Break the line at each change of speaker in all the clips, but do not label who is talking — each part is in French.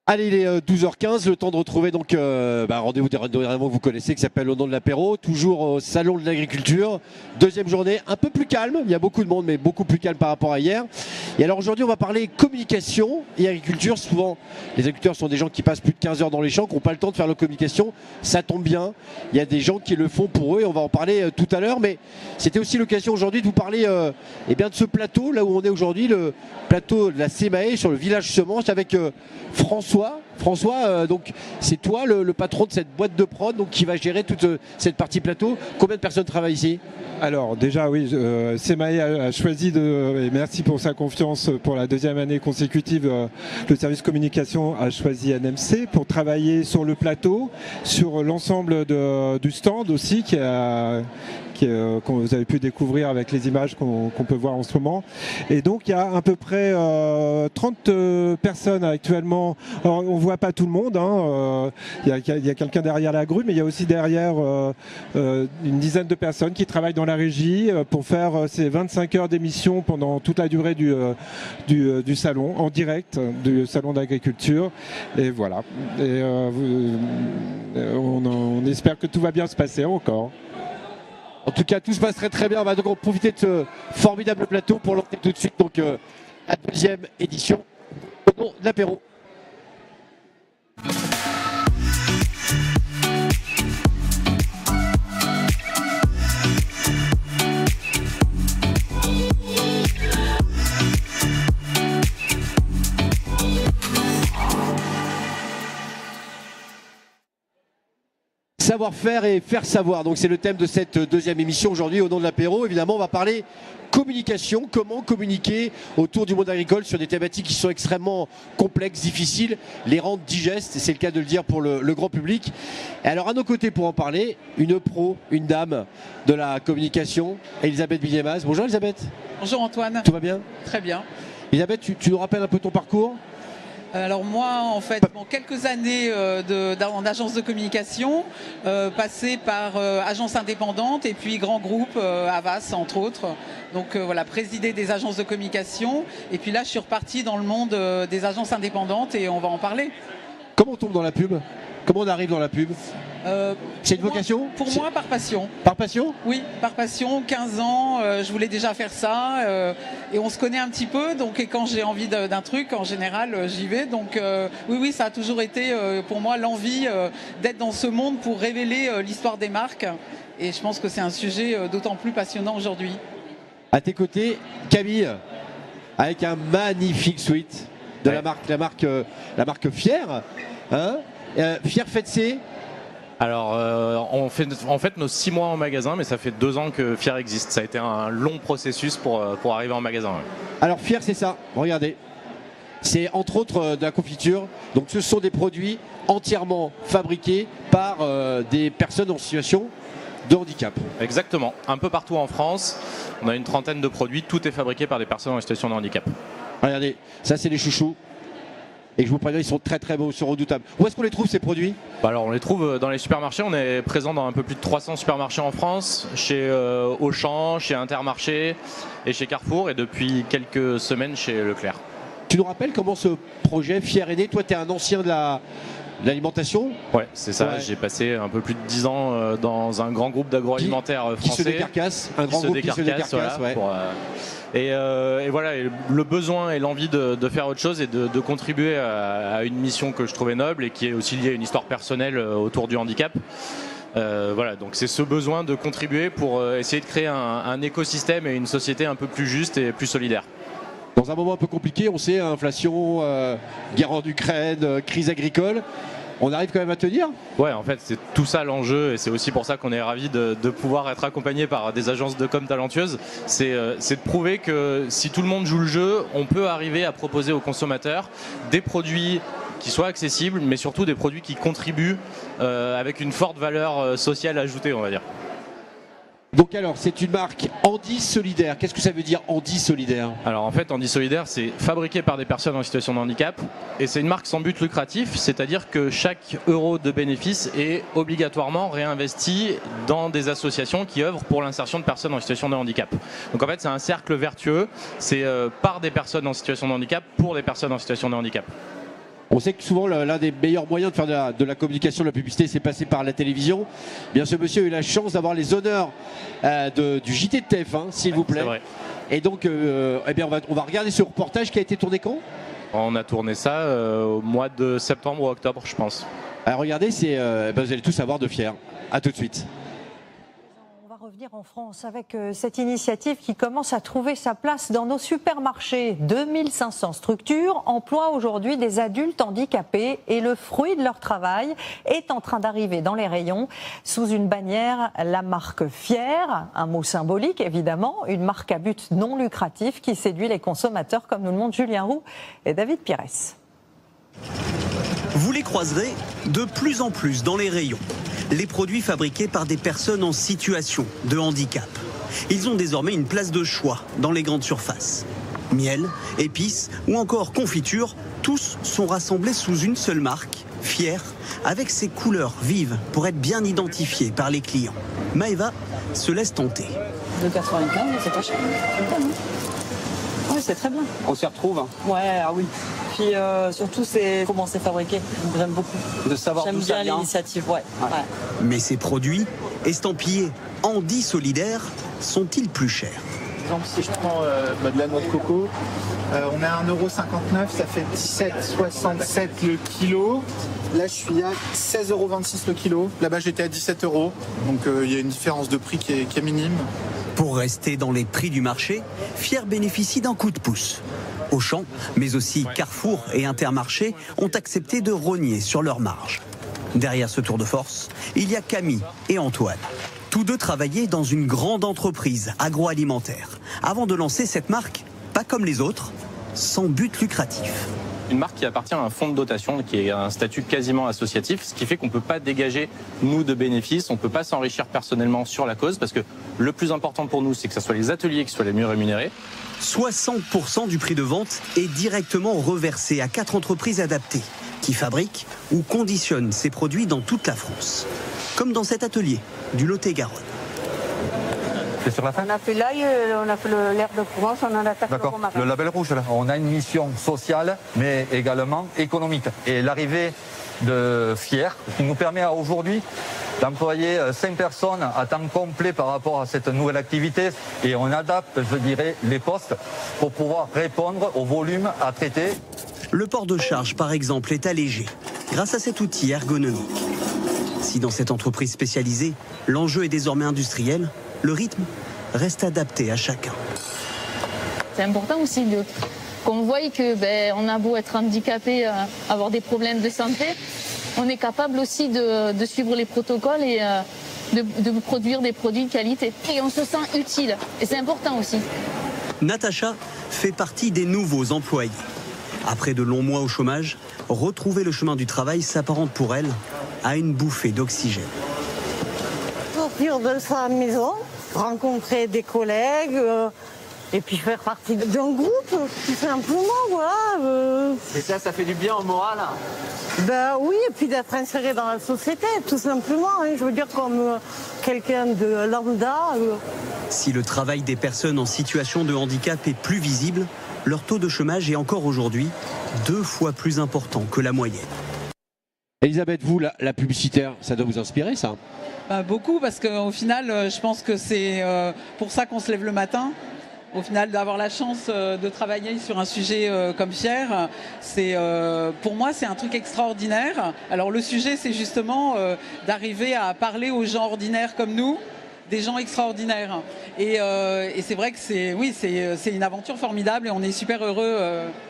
Allez, il est 12h15, le temps de retrouver donc rendez-vous que vous connaissez qui s'appelle Au nom de l'apéro, toujours au Salon de l'Agriculture. Deuxième journée, un peu plus calme, il y a beaucoup de monde mais beaucoup plus calme par rapport à hier. Et alors aujourd'hui on va parler communication et agriculture. Souvent les agriculteurs sont des gens qui passent plus de 15 heures dans les champs, qui n'ont pas le temps de faire leur communication. Ça tombe bien, il y a des gens qui le font pour eux et on va en parler tout à l'heure. Mais c'était aussi l'occasion aujourd'hui de vous parler de ce plateau, là où on est aujourd'hui, le plateau de la CMAE sur le village Semence avec François, donc c'est toi le patron de cette boîte de prod donc, qui va gérer toute cette partie plateau. Combien de personnes travaillent ici ?
Alors déjà oui, CMAE a choisi et merci pour sa confiance pour la deuxième année consécutive, le service communication a choisi NMC pour travailler sur le plateau, sur l'ensemble du stand aussi que vous avez pu découvrir avec les images qu'on peut voir en ce moment. Et donc il y a à peu près 30 personnes actuellement. Alors, on ne voit pas tout le monde, il y a quelqu'un derrière la grue, mais il y a aussi derrière une dizaine de personnes qui travaillent dans la régie pour faire ces 25 heures d'émission pendant toute la durée du salon, en direct du salon d'agriculture. Et voilà. Et on espère que tout va bien se passer encore.
En tout cas, tout se passe très très bien. On va donc en profiter de ce formidable plateau pour lancer tout de suite donc, la deuxième édition au nom de l'apéro. Savoir-faire et faire savoir, donc c'est le thème de cette deuxième émission aujourd'hui au nom de l'apéro. Évidemment, on va parler communication, comment communiquer autour du monde agricole sur des thématiques qui sont extrêmement complexes, difficiles, les rendre digestes, et c'est le cas de le dire pour le grand public. Et alors à nos côtés pour en parler, une pro, une dame de la communication, Elisabeth Villemaz. Bonjour Elisabeth.
Bonjour Antoine.
Tout va bien ?
Très bien.
Elisabeth, tu nous rappelles un peu ton parcours ?
Alors moi, en fait, quelques années en agence de communication, passé par agence indépendante et puis grand groupe, Havas entre autres. Donc voilà, présider des agences de communication. Et puis là, je suis reparti dans le monde des agences indépendantes et on va en parler.
Comment on tombe dans la pub ? Comment on arrive dans la pub ? C'est une vocation ?
Pour moi, par passion.
Par passion ?
Oui, par passion. 15 ans, je voulais déjà faire ça. Et on se connaît un petit peu. Donc, et quand j'ai envie d'un truc, en général, j'y vais. Donc, oui, ça a toujours été pour moi l'envie d'être dans ce monde pour révéler l'histoire des marques. Et je pense que c'est un sujet d'autant plus passionnant aujourd'hui.
À tes côtés, Camille, avec un magnifique sweat de la marque Fier. Hein, Fier Fetsé.
Alors, on fait en fait nos 6 mois en magasin, mais ça fait 2 ans que Fier existe. Ça a été un long processus pour arriver en magasin. Ouais.
Alors Fier, c'est ça, regardez. C'est entre autres de la confiture. Donc ce sont des produits entièrement fabriqués par des personnes en situation de handicap.
Exactement. Un peu partout en France, on a une trentaine de produits. Tout est fabriqué par des personnes en situation de handicap.
Regardez, ça c'est les chouchous. Et je vous préviens, ils sont très très beaux, ils sont redoutables. Où est-ce qu'on les trouve ces produits ?
Alors on les trouve dans les supermarchés, on est présent dans un peu plus de 300 supermarchés en France, chez Auchan, chez Intermarché et chez Carrefour et depuis quelques semaines chez Leclerc.
Tu nous rappelles comment ce projet Fier est né ? Toi tu es un ancien de l'alimentation ?
Ouais, c'est ça,
ouais.
J'ai passé un peu plus de 10 ans dans un grand groupe d'agroalimentaire français.
Qui se décarcasse, un grand groupe qui se décarcasse,
voilà,
ouais.
Et voilà, et le besoin et l'envie de faire autre chose et de contribuer à une mission que je trouvais noble et qui est aussi liée à une histoire personnelle autour du handicap. Voilà, donc c'est ce besoin de contribuer pour essayer de créer un écosystème et une société un peu plus juste et plus solidaire.
Dans un moment un peu compliqué, on sait, inflation, guerre en Ukraine, crise agricole. On arrive quand même à tenir ?
Ouais, en fait, c'est tout ça l'enjeu et c'est aussi pour ça qu'on est ravis de pouvoir être accompagné par des agences de com talentueuses. C'est de prouver que si tout le monde joue le jeu, on peut arriver à proposer aux consommateurs des produits qui soient accessibles, mais surtout des produits qui contribuent avec une forte valeur sociale ajoutée, on va dire.
Donc alors, c'est une marque Andy Solidaire. Qu'est-ce que ça veut dire Andy Solidaire ?
Alors en fait, Andy Solidaire, c'est fabriqué par des personnes en situation de handicap et c'est une marque sans but lucratif, c'est-à-dire que chaque euro de bénéfice est obligatoirement réinvesti dans des associations qui œuvrent pour l'insertion de personnes en situation de handicap. Donc en fait, c'est un cercle vertueux, c'est par des personnes en situation de handicap pour des personnes en situation de handicap.
On sait que souvent l'un des meilleurs moyens de faire de la communication, de la publicité, c'est passer par la télévision. Bien, ce monsieur a eu la chance d'avoir les honneurs du JT de TF1, s'il vous plaît.
C'est vrai.
Et donc, eh bien, on va regarder ce reportage qui a été tourné quand ?
On a tourné ça au mois de septembre ou octobre, je pense.
Alors, regardez, vous allez tous savoir de fiers. À tout de suite.
On va revenir en France avec cette initiative qui commence à trouver sa place dans nos supermarchés. 2500 structures emploient aujourd'hui des adultes handicapés et le fruit de leur travail est en train d'arriver dans les rayons sous une bannière, la marque Fier, un mot symbolique évidemment, une marque à but non lucratif qui séduit les consommateurs comme nous le montrent Julien Roux et David Pires.
Vous les croiserez de plus en plus dans les rayons. Les produits fabriqués par des personnes en situation de handicap. Ils ont désormais une place de choix dans les grandes surfaces. Miel, épices ou encore confiture, tous sont rassemblés sous une seule marque, Fier, avec ses couleurs vives pour être bien identifiés par les clients. Maëva se laisse tenter.
2,95, c'est pas cher. Oui, c'est très bien.
On s'y retrouve.
Ouais, ah oui. Puis surtout, c'est comment c'est fabriqué. J'aime beaucoup.
De savoir
J'aime
d'où ça
bien
vient.
l'initiative, ouais.
Mais ces produits, estampillés Andy Solidaire, sont-ils plus chers ?
Par exemple, si je prends de la noix de coco, on est à 1,59 €, ça fait 17,67 € le kilo. Là, je suis à 16,26 € le kilo. Là-bas, j'étais à 17 €. Donc, il y a une différence de prix qui est minime.
Pour rester dans les prix du marché, Fier bénéficie d'un coup de pouce. Auchan, mais aussi Carrefour et Intermarché ont accepté de rogner sur leurs marges. Derrière ce tour de force, il y a Camille et Antoine. Tous deux travaillaient dans une grande entreprise agroalimentaire avant de lancer cette marque, pas comme les autres, sans but lucratif.
Une marque qui appartient à un fonds de dotation qui est un statut quasiment associatif, ce qui fait qu'on ne peut pas dégager, nous, de bénéfices, on ne peut pas s'enrichir personnellement sur la cause, parce que le plus important pour nous, c'est que ce soit les ateliers qui soient les mieux rémunérés.
60% du prix de vente est directement reversé à 4 entreprises adaptées qui fabriquent ou conditionnent ces produits dans toute la France. Comme dans cet atelier du Lot-et-Garonne.
C'est sur la fin ?
On a fait l'ail, on a fait l'air de Provence, on en attaque le
D'accord,
romarin.
le label rouge là. On a une mission sociale, mais également économique. Et l'arrivée de Fier, qui nous permet aujourd'hui d'employer 5 personnes à temps complet par rapport à cette nouvelle activité. Et on adapte, je dirais, les postes pour pouvoir répondre au volume à traiter.
Le port de charge, par exemple, est allégé grâce à cet outil ergonomique. Si dans cette entreprise spécialisée, l'enjeu est désormais industriel, le rythme reste adapté à chacun.
C'est important aussi qu'on voie que on a beau être handicapé, avoir des problèmes de santé, on est capable aussi de suivre les protocoles et de produire des produits de qualité. Et on se sent utile, et c'est important aussi.
Natacha fait partie des nouveaux employés. Après de longs mois au chômage, retrouver le chemin du travail s'apparente pour elle à une bouffée d'oxygène.
Sortir de sa maison, rencontrer des collègues et puis faire partie d'un groupe, tout simplement, voilà.
Et ça fait du bien au moral.
Ben oui, et puis d'être inséré dans la société, tout simplement. Hein, je veux dire, comme quelqu'un de lambda.
Si le travail des personnes en situation de handicap est plus visible, leur taux de chômage est encore aujourd'hui 2 fois plus important que la moyenne.
Elisabeth, vous, la publicitaire, ça doit vous inspirer, ça ?
Beaucoup, parce qu'au final, je pense que c'est pour ça qu'on se lève le matin. Au final, d'avoir la chance de travailler sur un sujet comme Fier, pour moi, c'est un truc extraordinaire. Alors le sujet, c'est justement d'arriver à parler aux gens ordinaires comme nous, des gens extraordinaires. Et c'est vrai que c'est une aventure formidable et on est super heureux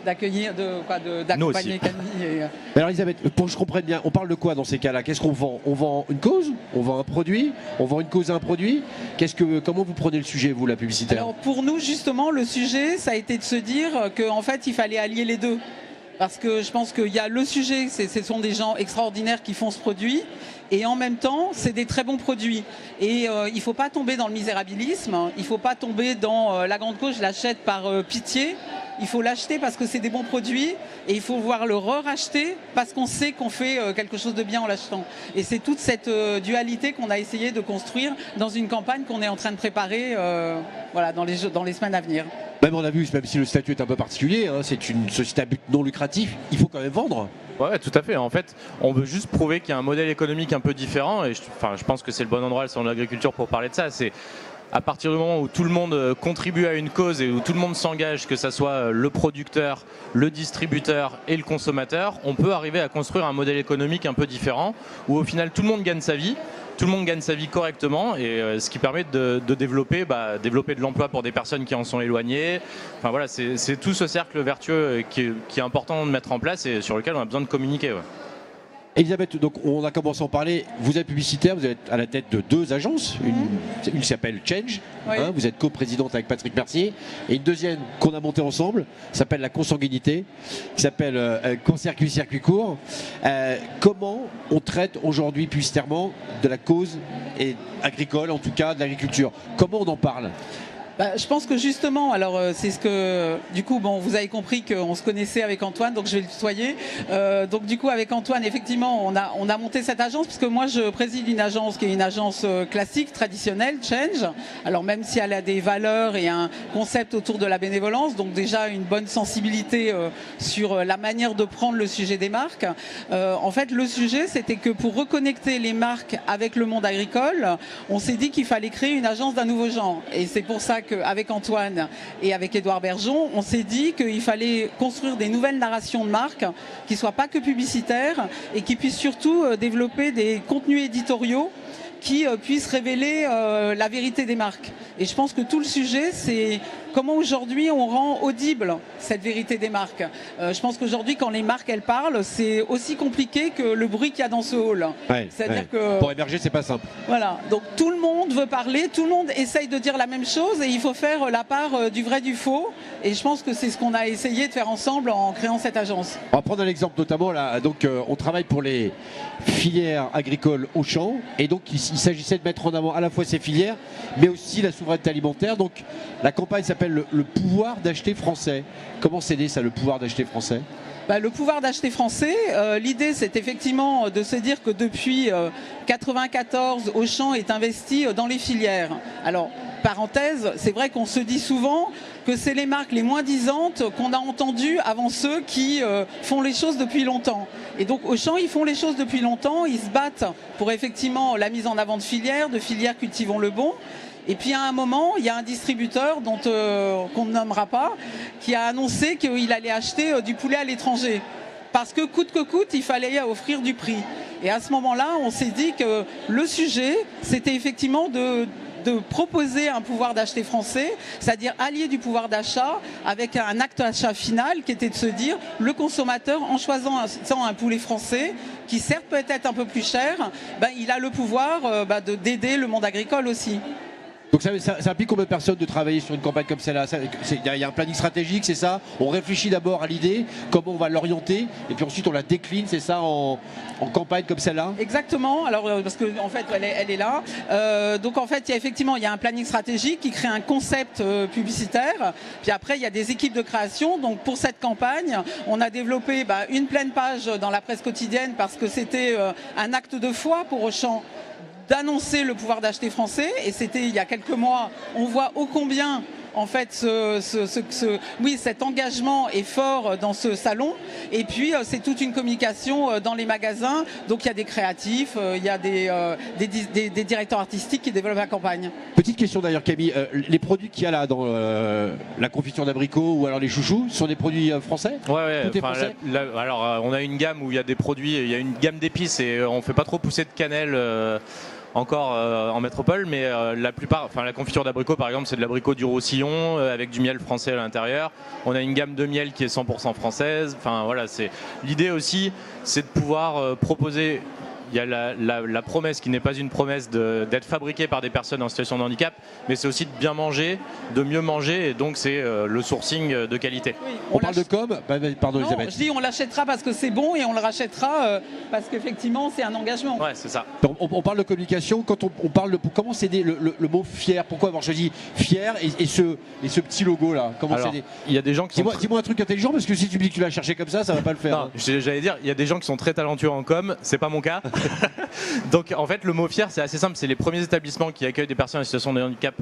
d'accompagner Camille.
Alors Elisabeth, pour que je comprenne bien, on parle de quoi dans ces cas-là ? Qu'est-ce qu'on vend ? On vend une cause ? On vend un produit ? On vend une cause et un produit ? Comment vous prenez le sujet, vous, la publicitaire ?
Alors pour nous, justement, le sujet, ça a été de se dire qu'en fait, il fallait allier les deux. Parce que je pense qu'il y a le sujet, ce sont des gens extraordinaires qui font ce produit. Et en même temps, c'est des très bons produits. Et il ne faut pas tomber dans le misérabilisme, il ne faut pas tomber dans la grande cause, je l'achète par pitié. Il faut l'acheter parce que c'est des bons produits et il faut voir le re-racheter parce qu'on sait qu'on fait quelque chose de bien en l'achetant. Et c'est toute cette dualité qu'on a essayé de construire dans une campagne qu'on est en train de préparer dans les semaines à venir.
Même on a vu, même si le statut est un peu particulier, c'est une société à but non lucratif, il faut quand même vendre.
Ouais, tout à fait. En fait, on veut juste prouver qu'il y a un modèle économique un peu différent. Et je pense que c'est le bon endroit, le salon de l'agriculture, pour parler de ça. C'est à partir du moment où tout le monde contribue à une cause et où tout le monde s'engage, que ce soit le producteur, le distributeur et le consommateur, on peut arriver à construire un modèle économique un peu différent, où au final tout le monde gagne sa vie. Tout le monde gagne sa vie correctement, et ce qui permet de développer de l'emploi pour des personnes qui en sont éloignées. Enfin voilà, c'est tout ce cercle vertueux qui est important de mettre en place et sur lequel on a besoin de communiquer. Ouais.
Elisabeth, donc on a commencé à en parler. Vous êtes publicitaire, vous êtes à la tête de 2 agences. Une s'appelle Change,
Oui.
Vous êtes coprésidente avec Patrick Mercier, et une deuxième qu'on a montée ensemble, s'appelle la Consanguinité, qui s'appelle Circuit Court. Comment on traite aujourd'hui publicitairement de la cause et agricole, en tout cas de l'agriculture? Comment on en parle?
Je pense que justement, alors c'est ce que, du coup, bon, vous avez compris qu'on se connaissait avec Antoine, donc je vais le tutoyer. Donc du coup, avec Antoine, effectivement, on a monté cette agence, puisque moi je préside une agence qui est une agence classique, traditionnelle, Change. Alors même si elle a des valeurs et un concept autour de la bénévolence, donc déjà une bonne sensibilité sur la manière de prendre le sujet des marques. En fait, le sujet, c'était que pour reconnecter les marques avec le monde agricole, on s'est dit qu'il fallait créer une agence d'un nouveau genre. Et c'est pour ça qu'avec Antoine et avec Édouard Bergeon, on s'est dit qu'il fallait construire des nouvelles narrations de marques qui ne soient pas que publicitaires et qui puissent surtout développer des contenus éditoriaux qui puissent révéler la vérité des marques. Et je pense que tout le sujet, c'est comment aujourd'hui on rend audible cette vérité des marques. Je pense qu'aujourd'hui, quand les marques elles parlent, c'est aussi compliqué que le bruit qu'il y a dans ce hall. C'est-à-dire que
pour émerger, c'est pas simple.
Voilà, donc tout le monde veut parler, tout le monde essaye de dire la même chose et il faut faire la part du vrai du faux. Et je pense que c'est ce qu'on a essayé de faire ensemble en créant cette agence.
On va prendre un exemple notamment là. Donc on travaille pour les filières agricoles Auchan, et donc il s'agissait de mettre en avant à la fois ces filières, mais aussi la souveraineté alimentaire. Donc la campagne s'appelle le pouvoir d'acheter français. Comment c'est né ça, le pouvoir d'acheter français?
Le pouvoir d'acheter français, l'idée c'est effectivement de se dire que depuis 1994, Auchan est investi dans les filières. Alors, parenthèse, c'est vrai qu'on se dit souvent que c'est les marques les moins disantes qu'on a entendues avant ceux qui font les choses depuis longtemps. Et donc Auchan, ils font les choses depuis longtemps, ils se battent pour effectivement la mise en avant de filières cultivons le bon. Et puis à un moment, il y a un distributeur qu'on ne nommera pas, qui a annoncé qu'il allait acheter du poulet à l'étranger. Parce que coûte que coûte, il fallait offrir du prix. Et à ce moment-là, on s'est dit que le sujet, c'était effectivement de proposer un pouvoir d'acheter français, c'est-à-dire allier du pouvoir d'achat avec un acte d'achat final qui était de se dire le consommateur, en choisissant un poulet français qui certes peut être un peu plus cher, il a le pouvoir d'aider le monde agricole aussi.
Donc ça implique combien de personnes de travailler sur une campagne comme celle-là? Il y a un planning stratégique, c'est ça? On réfléchit d'abord à l'idée, comment on va l'orienter, et puis ensuite on la décline, c'est ça, en campagne comme celle-là?
Exactement, alors parce que en fait elle est là. Donc en fait il y a un planning stratégique qui crée un concept publicitaire, puis après il y a des équipes de création. Donc pour cette campagne, on a développé une pleine page dans la presse quotidienne parce que c'était un acte de foi pour Auchan d'annoncer le pouvoir d'acheter français, et c'était il y a quelques mois. On voit ô combien en fait cet engagement est fort dans ce salon, et puis c'est toute une communication dans les magasins. Donc il y a des créatifs, il y a des directeurs artistiques qui développent la campagne.
Petite question d'ailleurs, Camille, les produits qu'il y a là dans la confiture d'abricot ou alors les chouchous sont des produits français?
Ouais,
Tout est français.
Alors on a une gamme où il y a des produits, il y a une gamme d'épices et on fait pas trop pousser de cannelle encore en métropole, mais la plupart, la confiture d'abricot par exemple, c'est de l'abricot du Roussillon avec du miel français à l'intérieur. On a une gamme de miel qui est 100% française. Enfin voilà, c'est l'idée aussi, c'est de pouvoir proposer. Il y a la promesse qui n'est pas une promesse d'être fabriquée par des personnes en situation de handicap, mais c'est aussi de bien manger, de mieux manger, et donc c'est le sourcing de qualité.
Oui,
on parle de com. Pardon,
non,
Elisabeth.
Je dis on l'achètera parce que c'est bon, et on le rachètera parce qu'effectivement c'est un engagement.
Ouais, c'est ça.
On parle de communication. Quand on parle de comment c'est né le mot fier? Pourquoi avoir choisi fier et ce petit logo là? Comment c'est né?
Il y a des gens qui
dis-moi un truc intelligent, parce que si tu me dis que tu l'as cherché comme ça va pas le faire.
Non, j'allais dire, il y a des gens qui sont très talentueux en com, c'est pas mon cas. Donc en fait le mot fier, c'est assez simple, c'est les premiers établissements qui accueillent des personnes en situation de handicap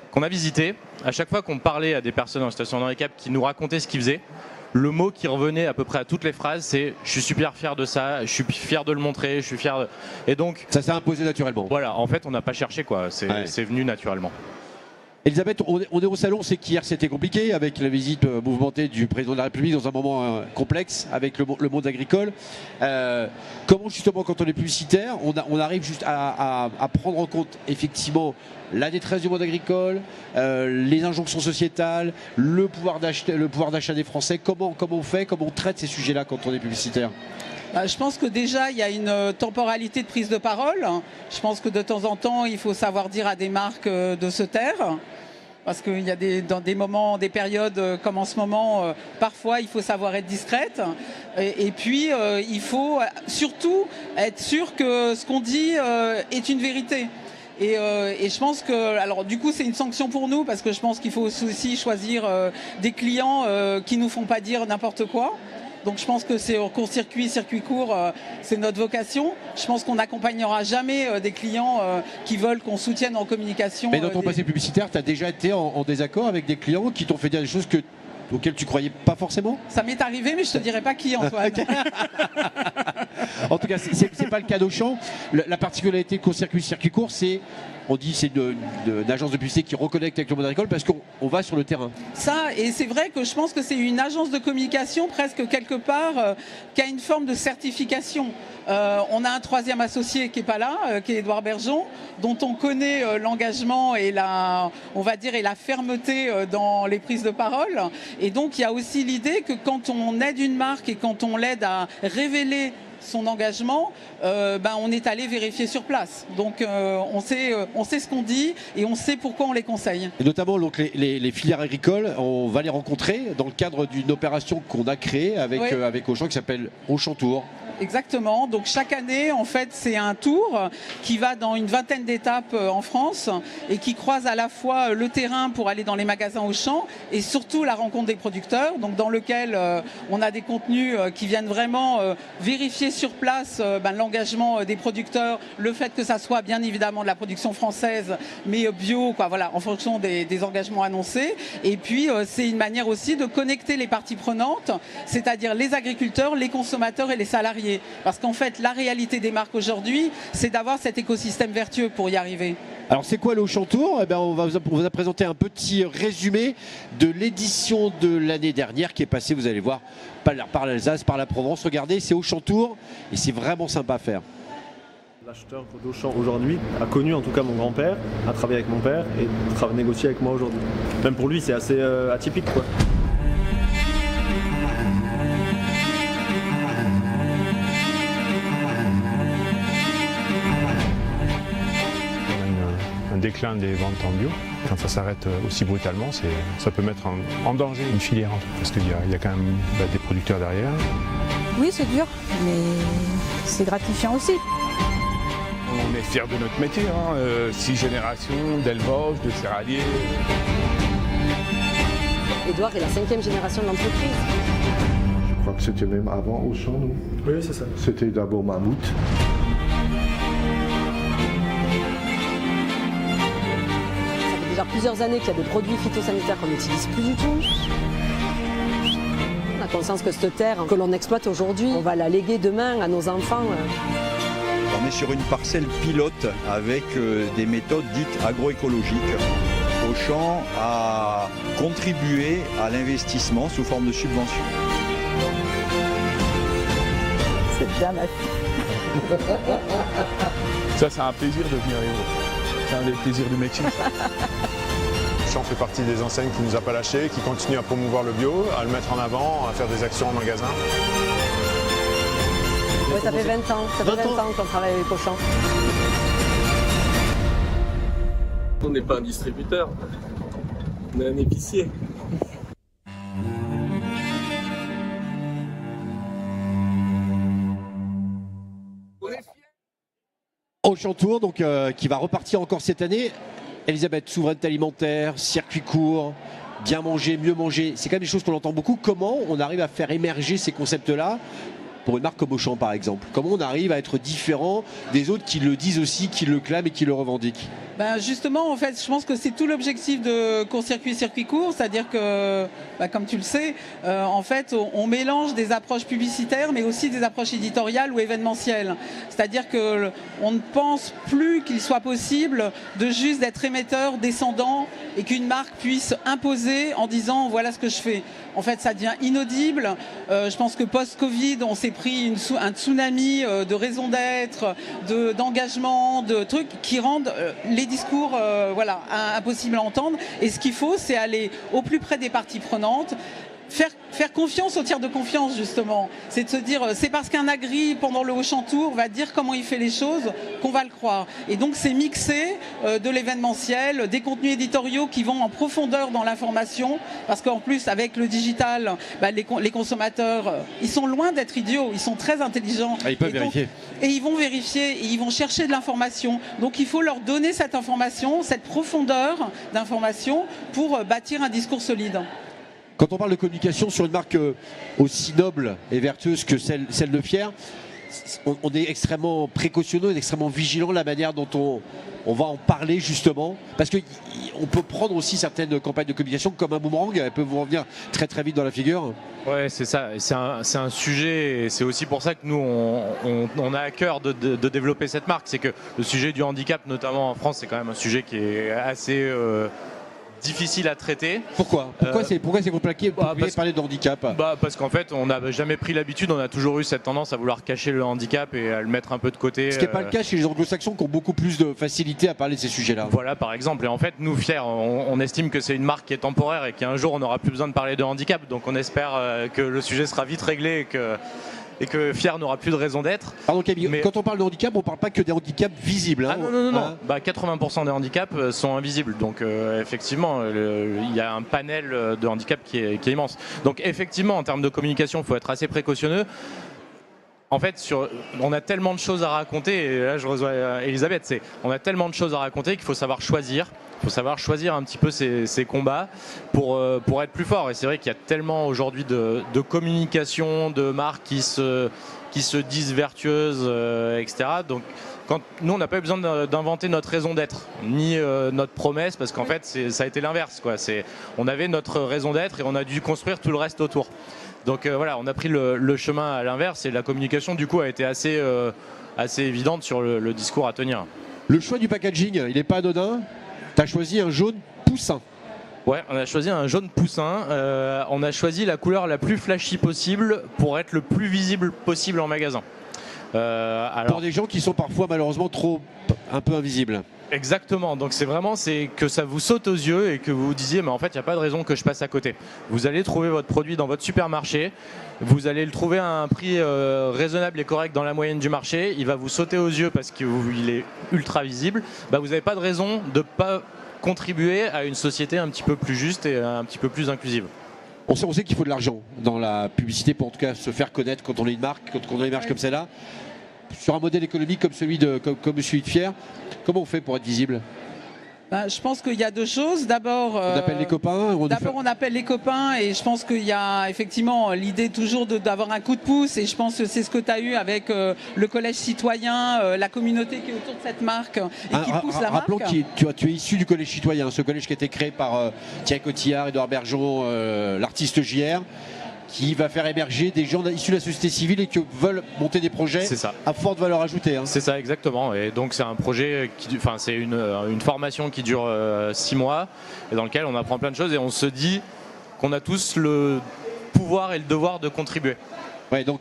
qu'on a visités. À chaque fois qu'on parlait à des personnes en situation de handicap qui nous racontaient ce qu'ils faisaient, le mot qui revenait à peu près à toutes les phrases, c'est « je suis super fier de ça, je suis fier de le montrer, je suis fier de... » Et donc...
Ça s'est imposé naturellement.
Voilà, en fait, on n'a pas cherché, quoi. C'est venu naturellement.
Elisabeth, on est au salon, c'est qu'hier c'était compliqué avec la visite mouvementée du président de la République dans un moment complexe avec le monde agricole. Comment justement quand on est publicitaire, on arrive juste à prendre en compte effectivement la détresse du monde agricole, les injonctions sociétales, le pouvoir d'achat des Français. Comment on fait, comment on traite ces sujets-là quand on est publicitaire ?
Je pense que déjà, il y a une temporalité de prise de parole. Je pense que de temps en temps, il faut savoir dire à des marques de se taire. Parce qu'il y a dans des moments, des périodes comme en ce moment, parfois il faut savoir être discrète. Et puis il faut surtout être sûr que ce qu'on dit est une vérité. Et je pense que, alors du coup c'est une sanction pour nous parce que je pense qu'il faut aussi choisir des clients qui nous font pas dire n'importe quoi. Donc je pense que c'est court-circuit, circuit court, c'est notre vocation. Je pense qu'on n'accompagnera jamais des clients qui veulent qu'on soutienne en communication.
Mais dans ton passé publicitaire, tu as déjà été en désaccord avec des clients qui t'ont fait dire des choses auxquelles tu croyais pas forcément ?
Ça m'est arrivé, mais je te dirai pas qui, Antoine.
En tout cas, c'est pas le cas d'Auchan. La particularité de court-circuit, circuit court, c'est... On dit c'est une agence de publicité qui reconnecte avec le monde agricole parce qu'on va sur le terrain.
Ça, et c'est vrai que je pense que c'est une agence de communication presque quelque part qui a une forme de certification. On a un troisième associé qui n'est pas là, qui est Édouard Bergeon, dont on connaît l'engagement et la fermeté dans les prises de parole. Et donc il y a aussi l'idée que quand on aide une marque et quand on l'aide à révéler son engagement, on est allé vérifier sur place. Donc on sait ce qu'on dit et on sait pourquoi on les conseille.
Et notamment donc, les filières agricoles, on va les rencontrer dans le cadre d'une opération qu'on a créée avec Auchan qui s'appelle Auchan Tour.
Exactement. Donc chaque année, en fait, c'est un tour qui va dans une vingtaine d'étapes en France et qui croise à la fois le terrain pour aller dans les magasins Auchan et surtout la rencontre des producteurs, donc dans lequel on a des contenus qui viennent vraiment vérifier sur place l'engagement des producteurs, le fait que ça soit bien évidemment de la production française, mais bio, voilà, en fonction des engagements annoncés. Et puis c'est une manière aussi de connecter les parties prenantes, c'est-à-dire les agriculteurs, les consommateurs et les salariés. Parce qu'en fait, la réalité des marques aujourd'hui, c'est d'avoir cet écosystème vertueux pour y arriver.
Alors c'est quoi l'Auchan Tour ? On va vous présenter un petit résumé de l'édition de l'année dernière qui est passée, vous allez voir, par l'Alsace, par la Provence. Regardez, c'est Auchan Tour et c'est vraiment sympa à faire.
L'acheteur d'Auchan aujourd'hui a connu en tout cas mon grand-père, a travaillé avec mon père et négocié avec moi aujourd'hui. Même pour lui, c'est assez atypique, quoi.
Déclin des ventes en bio. Quand ça s'arrête aussi brutalement, ça peut mettre en danger une filière, parce qu'il y a quand même des producteurs derrière.
Oui, c'est dur, mais c'est gratifiant aussi.
On est fiers de notre métier, 6 générations d'élevage, de céréaliers.
Édouard est la 5e génération de l'entreprise.
Je crois que c'était même avant Auchan, non ?
Oui, c'est ça.
C'était d'abord Mammouth.
Il y a plusieurs années qu'il y a des produits phytosanitaires qu'on n'utilise plus du tout. On a conscience que cette terre que l'on exploite aujourd'hui, on va la léguer demain à nos enfants.
On est sur une parcelle pilote avec des méthodes dites agroécologiques. Auchan a contribué à l'investissement sous forme de subvention.
C'est bien ma fille.
Ça, c'est un plaisir de venir héros. C'est un des plaisirs du métier.
Auchan fait partie des enseignes qui ne nous a pas lâchés, qui continue à promouvoir le bio, à le mettre en avant, à faire des actions en magasin.
Oui, ça fait 20 ans. Ça fait 20 ans qu'on travaille avec Auchan.
On n'est pas un distributeur, on est un épicier.
Auchan Tour, donc, qui va repartir encore cette année. Elisabeth, souveraineté alimentaire, circuit court, bien manger, mieux manger, c'est quand même des choses qu'on entend beaucoup. Comment on arrive à faire émerger ces concepts-là pour une marque comme Auchan par exemple? Comment on arrive à être différent des autres qui le disent aussi, qui le clament et qui le revendiquent?
Ben justement, en fait, je pense que c'est tout l'objectif de court-circuit, circuit court, c'est-à-dire que, comme tu le sais, en fait, on mélange des approches publicitaires, mais aussi des approches éditoriales ou événementielles. C'est-à-dire que on ne pense plus qu'il soit possible de juste d'être émetteur, descendant, et qu'une marque puisse imposer en disant voilà ce que je fais. En fait, ça devient inaudible. Je pense que post-Covid, on s'est pris un tsunami de raison d'être, d'engagement, de trucs qui rendent les discours impossibles à entendre. Et ce qu'il faut, c'est aller au plus près des parties prenantes. Faire confiance au tiers de confiance, justement. C'est de se dire, c'est parce qu'un agri, pendant le Auchan Tour, va dire comment il fait les choses, qu'on va le croire. Et donc, c'est mixer de l'événementiel, des contenus éditoriaux qui vont en profondeur dans l'information, parce qu'en plus, avec le digital, les consommateurs, ils sont loin d'être idiots, ils sont très intelligents.
Ils peuvent vérifier.
Et ils vont vérifier, et ils vont chercher de l'information. Donc, il faut leur donner cette information, cette profondeur d'information pour bâtir un discours solide.
Quand on parle de communication sur une marque aussi noble et vertueuse que celle de Fier, on est extrêmement précautionneux et extrêmement vigilant la manière dont on va en parler justement. Parce qu'on peut prendre aussi certaines campagnes de communication comme un boomerang, elles peuvent vous revenir très très vite dans la figure.
Ouais, c'est ça. C'est un sujet, et c'est aussi pour ça que nous, on a à cœur de développer cette marque. C'est que le sujet du handicap, notamment en France, c'est quand même un sujet qui est assez... difficile à traiter.
Pourquoi c'est compliqué de parler de handicap?
Parce qu'en fait, on n'a jamais pris l'habitude, on a toujours eu cette tendance à vouloir cacher le handicap et à le mettre un peu de côté.
Ce qui n'est pas le cas chez les anglo-saxons qui ont beaucoup plus de facilité à parler de ces sujets-là.
Voilà, par exemple. Et en fait, nous, Fier, on estime que c'est une marque qui est temporaire et qu'un jour, on n'aura plus besoin de parler de handicap. Donc on espère que le sujet sera vite réglé et que Fier n'aura plus de raison d'être.
Pardon Camille, quand on parle de handicap, on ne parle pas que des handicaps visibles. Hein.
Non. 80% des handicaps sont invisibles. Donc effectivement, il y a un panel de handicaps qui est immense. Donc effectivement, en termes de communication, il faut être assez précautionneux. En fait, on a tellement de choses à raconter, et là je rejoins Elisabeth, on a tellement de choses à raconter qu'il faut savoir choisir. Il faut savoir choisir un petit peu ses combats pour être plus fort. Et c'est vrai qu'il y a tellement aujourd'hui de communication, de marques qui se disent vertueuses, etc. Donc nous, on n'a pas eu besoin d'inventer notre raison d'être, ni notre promesse, parce qu'en fait, ça a été l'inverse, quoi. On avait notre raison d'être et on a dû construire tout le reste autour. Donc voilà, on a pris le chemin à l'inverse et la communication, du coup, a été assez évidente sur le discours à tenir.
Le choix du packaging, il n'est pas anodin. Tu as choisi un jaune poussin.
Ouais, on a choisi un jaune poussin. On a choisi la couleur la plus flashy possible pour être le plus visible possible en magasin.
Pour des gens qui sont parfois malheureusement un peu invisibles.
Exactement, donc c'est que ça vous saute aux yeux et que vous vous disiez mais en fait il n'y a pas de raison que je passe à côté. Vous allez trouver votre produit dans votre supermarché, vous allez le trouver à un prix raisonnable et correct dans la moyenne du marché, il va vous sauter aux yeux parce qu'il est ultra visible, vous n'avez pas de raison de ne pas contribuer à une société un petit peu plus juste et un petit peu plus inclusive.
On sait qu'il faut de l'argent dans la publicité pour en tout cas se faire connaître quand on est une marque, quand on a une marque comme celle-là. Sur un modèle économique comme celui de Fier, comment on fait pour être visible?
Je pense qu'il y a deux choses. D'abord,
on appelle les copains.
On appelle les copains et je pense qu'il y a effectivement l'idée toujours d'avoir un coup de pouce et je pense que c'est ce que tu as eu avec le collège citoyen, la communauté qui est autour de cette marque et qui pousse la marque.
Rappelons que tu es issu du collège citoyen, ce collège qui a été créé par Thierry Cotillard, Édouard Bergeon, l'artiste JR, qui va faire émerger des gens issus de la société civile et qui veulent monter des projets à forte valeur ajoutée.
C'est ça, exactement. Et donc c'est un projet, c'est une formation qui dure 6 mois et dans lequel on apprend plein de choses et on se dit qu'on a tous le pouvoir et le devoir de contribuer.
Ouais, donc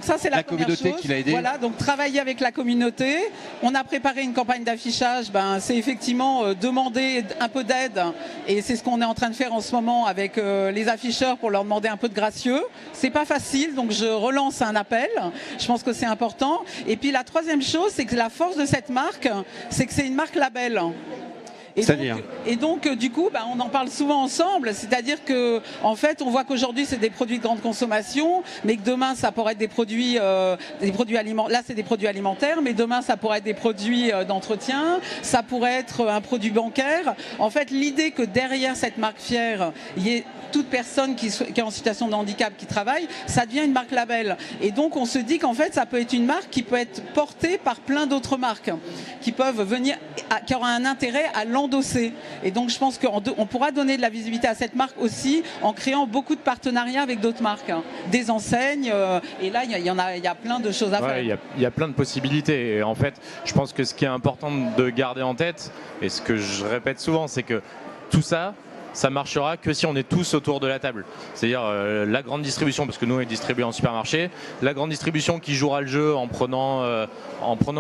ça c'est la
communauté qui l'a aidé.
Voilà, donc travailler avec la communauté. On a préparé une campagne d'affichage. C'est effectivement demander un peu d'aide et c'est ce qu'on est en train de faire en ce moment avec les afficheurs pour leur demander un peu de gracieux. C'est pas facile, donc je relance un appel. Je pense que c'est important. Et puis la troisième chose, c'est que la force de cette marque, c'est que c'est une marque label. Et donc, du coup, on en parle souvent ensemble. C'est-à-dire que, en fait, on voit qu'aujourd'hui, c'est des produits de grande consommation, mais que demain, ça pourrait être des produits alimentaires. Là, c'est des produits alimentaires, mais demain, ça pourrait être des produits d'entretien. Ça pourrait être un produit bancaire. En fait, l'idée que derrière cette marque fière, il y ait toute personne qui est en situation de handicap qui travaille, ça devient une marque label. Et donc, on se dit qu'en fait, ça peut être une marque qui peut être portée par plein d'autres marques qui peuvent venir, qui aura un intérêt à l'endosser. Et donc, je pense qu'on pourra donner de la visibilité à cette marque aussi en créant beaucoup de partenariats avec d'autres marques, des enseignes. Et là, il y a plein de choses à faire.
Il y a plein de possibilités. Et en fait, je pense que ce qui est important de garder en tête, et ce que je répète souvent, c'est que tout ça, ça marchera que si on est tous autour de la table. C'est-à-dire la grande distribution, parce que nous on est distribué en supermarché, la grande distribution qui jouera le jeu en prenant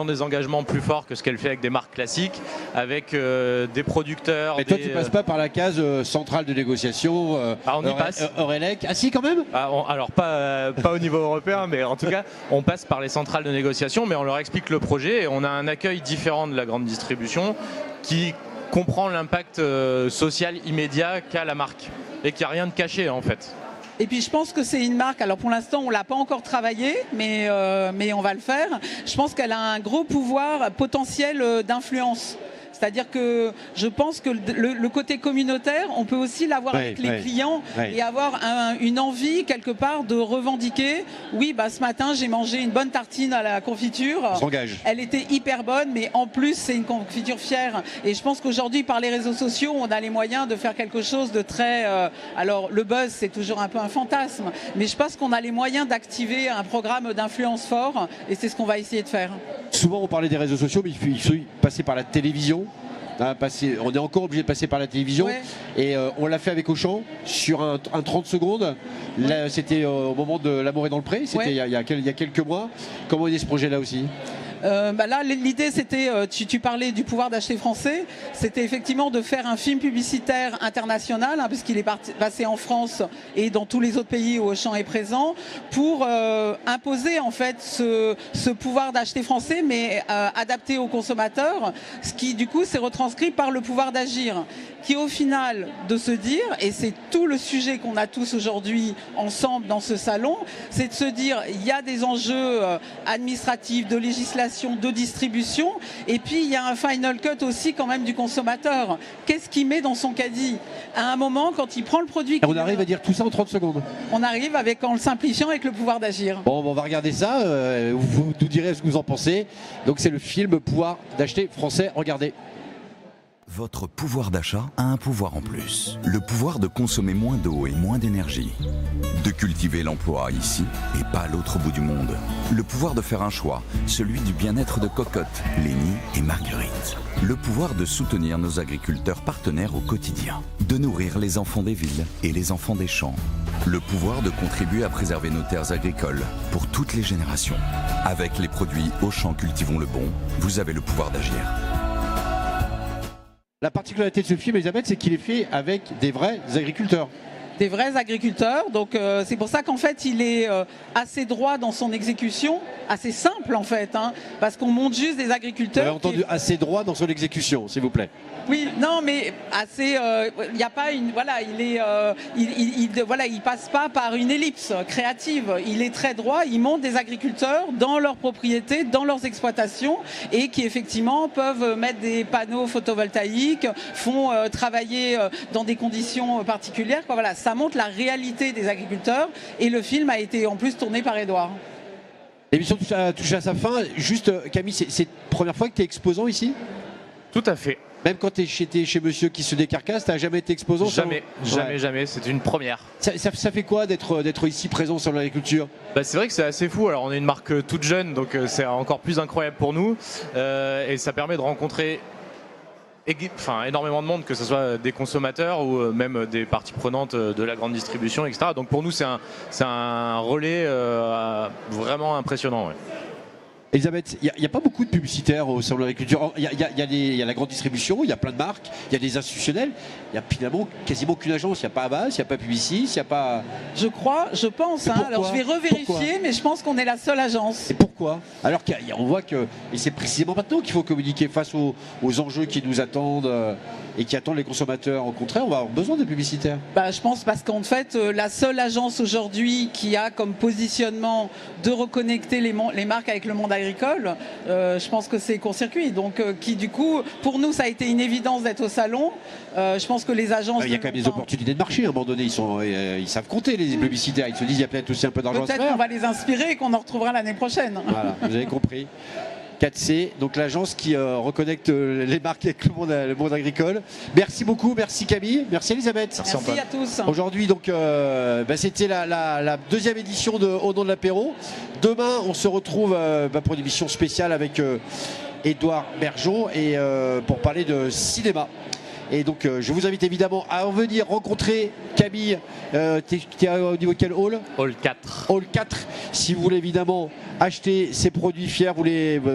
des engagements plus forts que ce qu'elle fait avec des marques classiques, avec des producteurs.
Mais toi tu passes pas par la case centrale de négociation
on y passe.
Eurelec. Ah si quand même.
Alors pas au niveau européen, mais en tout cas on passe par les centrales de négociation, mais on leur explique le projet et on a un accueil différent de la grande distribution qui comprend l'impact social immédiat qu'a la marque et qu'il n'y a rien de caché en fait.
Et puis je pense que c'est une marque, alors pour l'instant on ne l'a pas encore travaillé, mais on va le faire. Je pense qu'elle a un gros pouvoir potentiel d'influence. C'est-à-dire que je pense que le côté communautaire, on peut aussi l'avoir avec les clients et avoir une envie quelque part de revendiquer. Oui, ce matin j'ai mangé une bonne tartine à la confiture. Elle était hyper bonne, mais en plus c'est une confiture fière. Et je pense qu'aujourd'hui par les réseaux sociaux, on a les moyens de faire quelque chose de très. Alors le buzz c'est toujours un peu un fantasme, mais je pense qu'on a les moyens d'activer un programme d'influence fort et c'est ce qu'on va essayer de faire.
Souvent on parlait des réseaux sociaux, mais il faut passer par la télévision. On est encore obligé de passer par la télévision et on l'a fait avec Auchan sur un 30 secondes. Là, c'était au moment de L'amour est dans le pré, c'était il y a quelques mois. Comment est ce projet-là aussi?
Là, l'idée, c'était, tu parlais du pouvoir d'acheter français, c'était effectivement de faire un film publicitaire international, parce qu'il est passé en France et dans tous les autres pays où Auchan est présent, pour imposer en fait ce pouvoir d'acheter français, mais adapté aux consommateurs, ce qui du coup s'est retranscrit par le pouvoir d'agir, qui au final de se dire, et c'est tout le sujet qu'on a tous aujourd'hui ensemble dans ce salon, c'est de se dire, il y a des enjeux administratifs, de législation, de distribution, et puis il y a un final cut aussi quand même du consommateur. Qu'est-ce qu'il met dans son caddie à un moment quand il prend le produit?
On arrive à dire tout ça en 30 secondes.
On arrive en le simplifiant avec le pouvoir d'agir.
Bon, on va regarder ça, vous nous direz ce que vous en pensez. Donc c'est le film Pouvoir d'acheter français, regardez.
Votre pouvoir d'achat a un pouvoir en plus. Le pouvoir de consommer moins d'eau et moins d'énergie. De cultiver l'emploi ici et pas à l'autre bout du monde. Le pouvoir de faire un choix, celui du bien-être de Cocotte, Lénie et Marguerite. Le pouvoir de soutenir nos agriculteurs partenaires au quotidien. De nourrir les enfants des villes et les enfants des champs. Le pouvoir de contribuer à préserver nos terres agricoles pour toutes les générations. Avec les produits Auchan Cultivons le Bon, vous avez le pouvoir d'agir.
La particularité de ce film, Elisabeth, c'est qu'il est fait avec des vrais agriculteurs.
Des vrais agriculteurs, donc c'est pour ça qu'en fait il est assez droit dans son exécution, assez simple en fait, parce qu'on monte juste des agriculteurs.
Vous avez entendu assez droit dans son exécution, s'il vous plaît.
Oui, non, mais assez. Il n'y a pas une. Voilà, il passe pas par une ellipse créative. Il est très droit. Il monte des agriculteurs dans leurs propriétés, dans leurs exploitations, et qui effectivement peuvent mettre des panneaux photovoltaïques, font travailler dans des conditions particulières. Voilà, ça montre la réalité des agriculteurs. Et le film a été en plus tourné par Édouard.
L'émission touche à sa fin. Juste, Camille, c'est la première fois que tu es exposant ici?
Tout à fait.
Même quand tu es chez monsieur qui se décarcasse, tu n'as jamais été exposant?
Jamais, c'est une première.
Ça fait quoi d'être ici présent sur l'agriculture?
C'est vrai que c'est assez fou. Alors on est une marque toute jeune, donc c'est encore plus incroyable pour nous. Et ça permet de rencontrer énormément de monde, que ce soit des consommateurs ou même des parties prenantes de la grande distribution, etc. Donc pour nous c'est un relais vraiment impressionnant. Ouais.
Elisabeth, il n'y a pas beaucoup de publicitaires au salon de l'agriculture. Il y a la grande distribution, il y a plein de marques, il y a des institutionnels. Il n'y a finalement quasiment aucune agence. Il n'y a pas Havas, il n'y a pas Publicis, il n'y a pas...
Je pense. Hein. Alors je vais revérifier, mais je pense qu'on est la seule agence.
Et pourquoi? Alors qu'on voit que... Et c'est précisément maintenant qu'il faut communiquer face aux enjeux qui nous attendent et qui attendent les consommateurs. Au contraire, on va avoir besoin de publicitaires.
Je pense parce qu'en fait, la seule agence aujourd'hui qui a comme positionnement de reconnecter les marques avec le monde agricole, je pense que c'est Court-Circuit. Donc, qui du coup, pour nous, ça a été une évidence d'être au salon. Je pense que les agences...
Il y a quand même des opportunités de marché. À un moment donné, ils savent compter les publicitaires. Ils se disent, il y a peut-être aussi un peu d'argent à se faire.
Peut-être qu'on va les inspirer et qu'on en retrouvera l'année prochaine.
Voilà, vous avez compris. 4C, donc l'agence qui reconnecte les marques avec le monde agricole. Merci beaucoup, merci Camille, merci Elisabeth.
Merci à tous.
Aujourd'hui, donc, c'était la deuxième édition de Au nom de l'apéro. Demain, on se retrouve pour une émission spéciale avec Édouard Bergeon et pour parler de cinéma. Et donc je vous invite évidemment à venir rencontrer Camille. T'es au niveau de quel hall?
Hall 4.
Hall 4. Si vous voulez évidemment acheter ces produits fiers,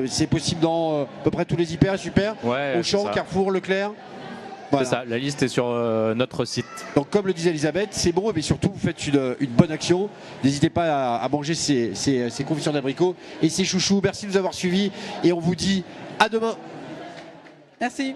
c'est possible dans à peu près tous les hyper, super.
Ouais,
Auchan, Carrefour, Leclerc. Voilà.
C'est ça, la liste est sur notre site.
Donc comme le disait Elisabeth, c'est bon, mais surtout vous faites une bonne action. N'hésitez pas à manger ces confitures d'abricots et ces chouchous. Merci de nous avoir suivis et on vous dit à demain.
Merci.